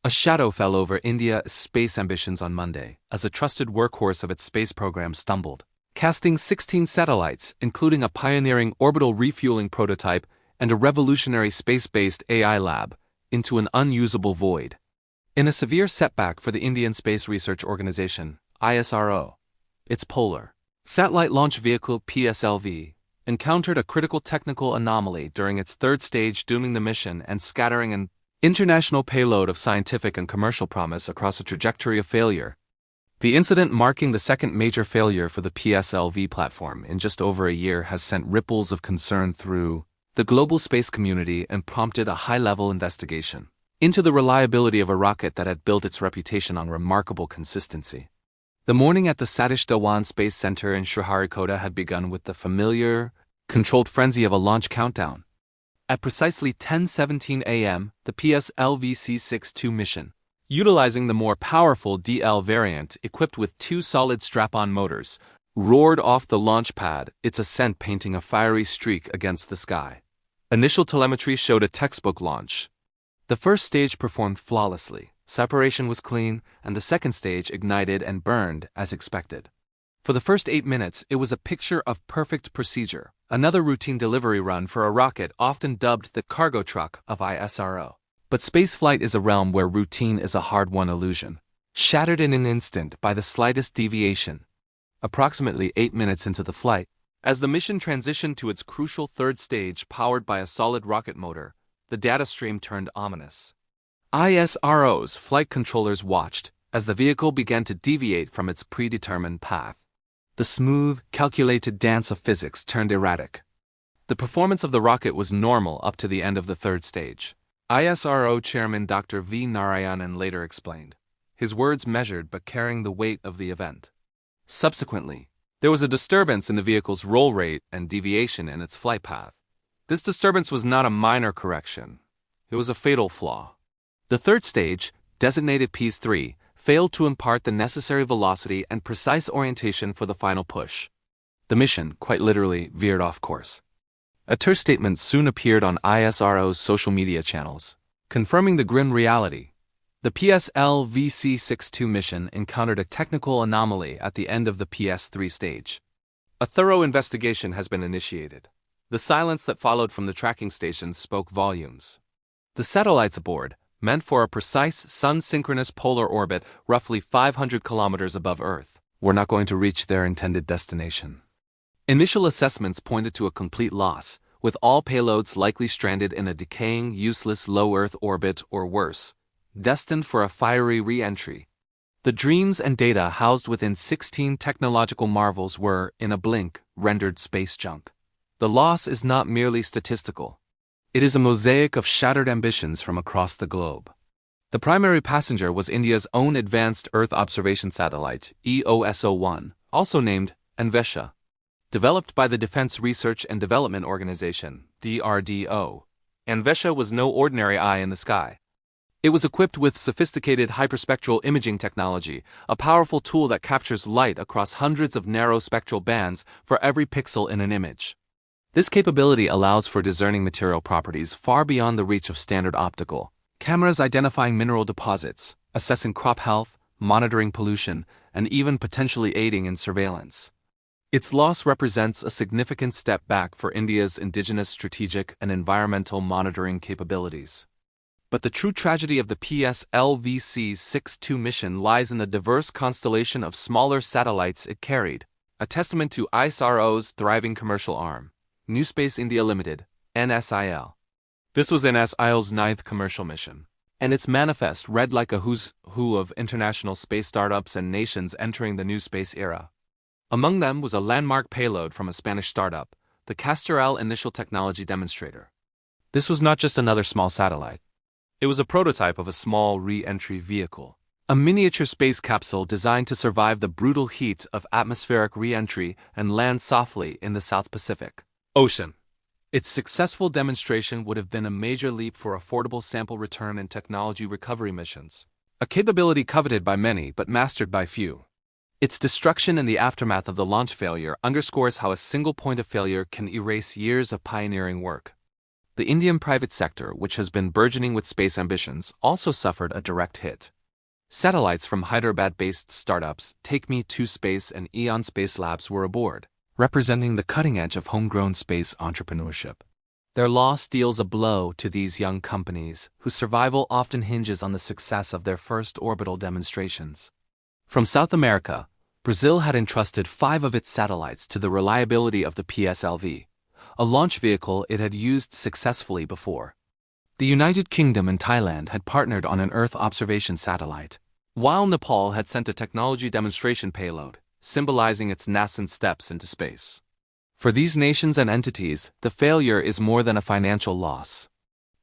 A shadow fell over India's space ambitions on Monday as a trusted workhorse of its space program stumbled, casting 16 satellites, including a pioneering orbital refueling prototype and a revolutionary space-based AI lab, into an unusable void. In a severe setback for the Indian Space Research Organization, ISRO, its polar satellite launch vehicle PSLV encountered a critical technical anomaly during its third stage, dooming the mission and scattering an international payload of scientific and commercial promise across a trajectory of failure. The incident, marking the second major failure for the PSLV platform in just over a year, has sent ripples of concern through the global space community and prompted a high-level investigation into the reliability of a rocket that had built its reputation on remarkable consistency. The morning at the Satish Dhawan Space Center in Sriharikota had begun with the familiar, controlled frenzy of a launch countdown. At precisely 10:17 a.m., the PSLV C-62 mission, utilizing the more powerful DL variant equipped with two solid strap-on motors, roared off the launch pad, its ascent painting a fiery streak against the sky. Initial telemetry showed a textbook launch. The first stage performed flawlessly, separation was clean, and the second stage ignited and burned as expected. For the first 8 minutes, it was a picture of perfect procedure, another routine delivery run for a rocket often dubbed the cargo truck of ISRO. But spaceflight is a realm where routine is a hard-won illusion, shattered in an instant by the slightest deviation. Approximately 8 minutes into the flight, as the mission transitioned to its crucial third stage powered by a solid rocket motor, the data stream turned ominous. ISRO's flight controllers watched as the vehicle began to deviate from its predetermined path. The smooth, calculated dance of physics turned erratic. The performance of the rocket was normal up to the end of the third stage, ISRO Chairman Dr. V. Narayanan later explained, his words measured but carrying the weight of the event. Subsequently, there was a disturbance in the vehicle's roll rate and deviation in its flight path. This disturbance was not a minor correction. It was a fatal flaw. The third stage, designated PS3, failed to impart the necessary velocity and precise orientation for the final push. The mission, quite literally, veered off course. A terse statement soon appeared on ISRO's social media channels, confirming the grim reality. The PSLV C-62 mission encountered a technical anomaly at the end of the PS3 stage. A thorough investigation has been initiated. The silence that followed from the tracking stations spoke volumes. The satellites aboard, meant for a precise sun-synchronous polar orbit roughly 500 kilometers above Earth, were not going to reach their intended destination. Initial assessments pointed to a complete loss, with all payloads likely stranded in a decaying, useless low Earth orbit or worse, destined for a fiery re-entry. The dreams and data housed within 16 technological marvels were, in a blink, rendered space junk. The loss is not merely statistical. It is a mosaic of shattered ambitions from across the globe. The primary passenger was India's own Advanced Earth Observation Satellite, EOSO-1, also named Anvesha. Developed by the Defense Research and Development Organization, DRDO, Anvesha was no ordinary eye in the sky. It was equipped with sophisticated hyperspectral imaging technology, a powerful tool that captures light across hundreds of narrow spectral bands for every pixel in an image. This capability allows for discerning material properties far beyond the reach of standard optical cameras, identifying mineral deposits, assessing crop health, monitoring pollution, and even potentially aiding in surveillance. Its loss represents a significant step back for India's indigenous strategic and environmental monitoring capabilities. But the true tragedy of the PSLV C-62 mission lies in the diverse constellation of smaller satellites it carried, a testament to ISRO's thriving commercial arm, New Space India Limited, NSIL. This was NSIL's 9th commercial mission, and its manifest read like a who's who of international space startups and nations entering the new space era. Among them was a landmark payload from a Spanish startup, the Castorel Initial Technology Demonstrator. This was not just another small satellite. It was a prototype of a small re-entry vehicle, a miniature space capsule designed to survive the brutal heat of atmospheric re-entry and land softly in the South Pacific Ocean. Its successful demonstration would have been a major leap for affordable sample return and technology recovery missions, a capability coveted by many but mastered by few. Its destruction in the aftermath of the launch failure underscores how a single point of failure can erase years of pioneering work. The Indian private sector, which has been burgeoning with space ambitions, also suffered a direct hit. Satellites from Hyderabad-based startups Take Me to Space and Eon Space Labs were aboard, representing the cutting edge of homegrown space entrepreneurship. Their loss deals a blow to these young companies, whose survival often hinges on the success of their first orbital demonstrations. From South America, Brazil had entrusted 5 of its satellites to the reliability of the PSLV, a launch vehicle it had used successfully before. The United Kingdom and Thailand had partnered on an Earth observation satellite, while Nepal had sent a technology demonstration payload, symbolizing its nascent steps into space. For these nations and entities, the failure is more than a financial loss.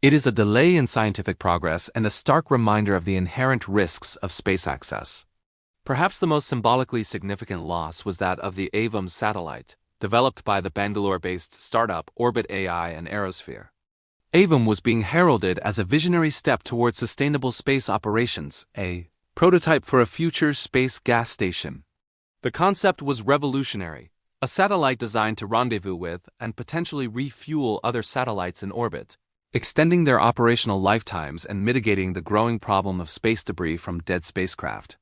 It is a delay in scientific progress and a stark reminder of the inherent risks of space access. Perhaps the most symbolically significant loss was that of the AVAM satellite, developed by the Bangalore-based startup Orbit AI and Aerosphere. AVAM was being heralded as a visionary step towards sustainable space operations, a prototype for a future space gas station. The concept was revolutionary, a satellite designed to rendezvous with and potentially refuel other satellites in orbit, extending their operational lifetimes and mitigating the growing problem of space debris from dead spacecraft.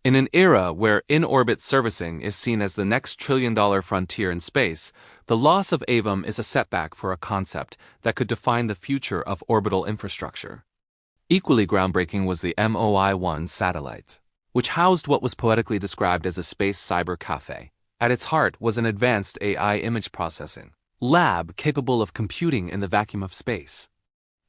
In an era where in-orbit servicing is seen as the next trillion-dollar frontier in space, the loss of AVAM is a setback for a concept that could define the future of orbital infrastructure. Equally groundbreaking was the MOI-1 satellite, which housed what was poetically described as a space cyber cafe. At its heart was an advanced AI image processing lab capable of computing in the vacuum of space.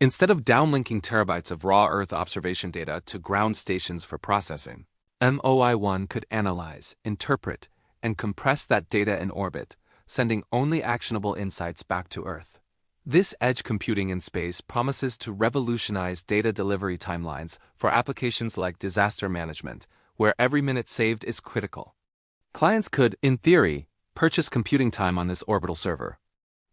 Instead of downlinking terabytes of raw Earth observation data to ground stations for processing, MOI-1 could analyze, interpret, and compress that data in orbit, sending only actionable insights back to Earth. This edge computing in space promises to revolutionize data delivery timelines for applications like disaster management, where every minute saved is critical. Clients could, in theory, purchase computing time on this orbital server.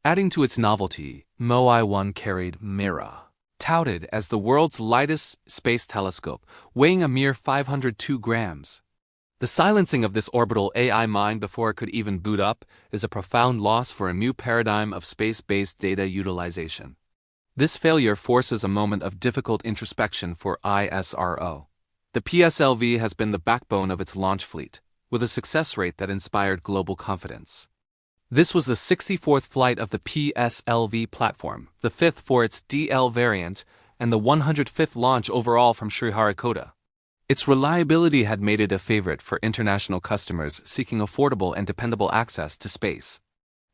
Adding to its novelty, MOI-1 carried Mira, touted as the world's lightest space telescope, weighing a mere 502 grams. The silencing of this orbital AI mind before it could even boot up is a profound loss for a new paradigm of space-based data utilization. This failure forces a moment of difficult introspection for ISRO. The PSLV has been the backbone of its launch fleet, with a success rate that inspired global confidence. This was the 64th flight of the PSLV platform, the 5th for its DL variant, and the 105th launch overall from Sriharikota. Its reliability had made it a favorite for international customers seeking affordable and dependable access to space.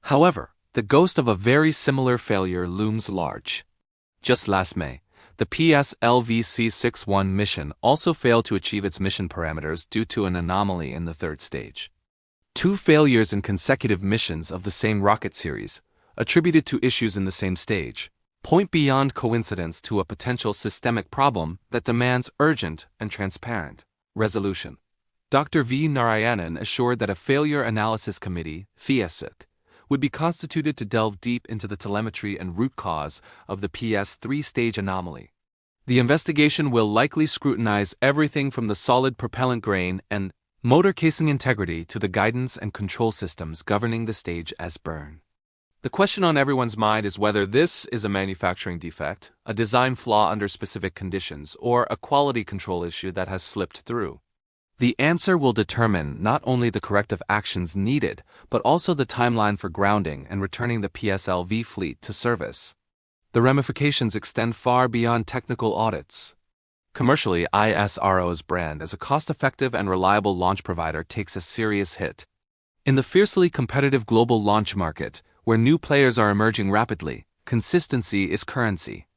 However, the ghost of a very similar failure looms large. Just last May, the PSLV C-61 mission also failed to achieve its mission parameters due to an anomaly in the third stage. 2 failures in consecutive missions of the same rocket series, attributed to issues in the same stage, point beyond coincidence to a potential systemic problem that demands urgent and transparent resolution. Dr. V. Narayanan assured that a failure analysis committee, FIACIT, would be constituted to delve deep into the telemetry and root cause of the PS 3-stage anomaly. The investigation will likely scrutinize everything from the solid propellant grain and motor casing integrity to the guidance and control systems governing the stage as burn. The question on everyone's mind is whether this is a manufacturing defect, a design flaw under specific conditions, or a quality control issue that has slipped through. The answer will determine not only the corrective actions needed, but also the timeline for grounding and returning the PSLV fleet to service. The ramifications extend far beyond technical audits. Commercially, ISRO's brand as a cost-effective and reliable launch provider takes a serious hit. In the fiercely competitive global launch market, where new players are emerging rapidly, consistency is currency.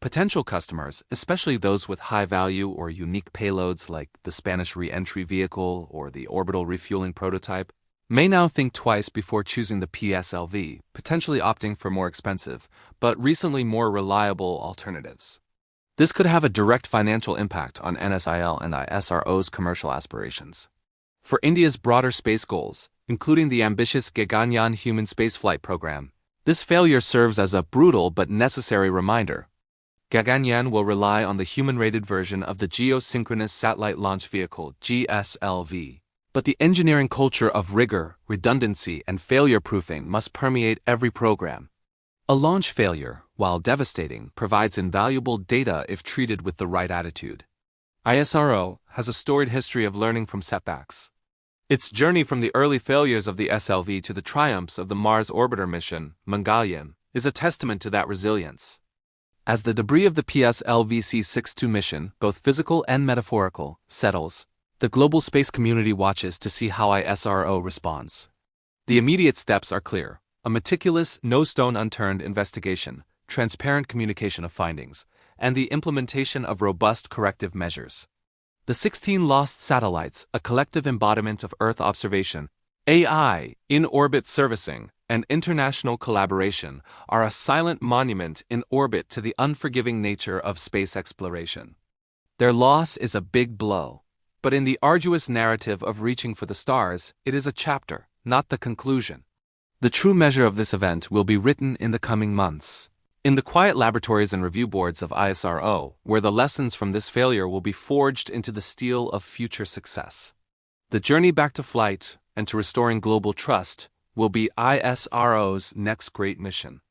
Potential customers, especially those with high-value or unique payloads like the Spanish re-entry vehicle or the orbital refueling prototype, may now think twice before choosing the PSLV, potentially opting for more expensive, but recently more reliable alternatives. This could have a direct financial impact on NSIL and ISRO's commercial aspirations. For India's broader space goals, including the ambitious Gaganyaan human spaceflight program, this failure serves as a brutal but necessary reminder. Gaganyaan will rely on the human-rated version of the Geosynchronous Satellite Launch Vehicle (GSLV), but the engineering culture of rigor, redundancy, and failure-proofing must permeate every program. A launch failure, while devastating, provides invaluable data if treated with the right attitude. ISRO has a storied history of learning from setbacks. Its journey from the early failures of the PSLV to the triumphs of the Mars orbiter mission, Mangalyaan, is a testament to that resilience. As the debris of the PSLV C-62 mission, both physical and metaphorical, settles, the global space community watches to see how ISRO responds. The immediate steps are clear: a meticulous, no stone unturned investigation, transparent communication of findings, and the implementation of robust corrective measures. The 16 lost satellites, a collective embodiment of Earth observation, AI, in-orbit servicing, and international collaboration, are a silent monument in orbit to the unforgiving nature of space exploration. Their loss is a big blow, but in the arduous narrative of reaching for the stars, it is a chapter, not the conclusion. The true measure of this event will be written in the coming months, in the quiet laboratories and review boards of ISRO, where the lessons from this failure will be forged into the steel of future success. The journey back to flight and to restoring global trust will be ISRO's next great mission.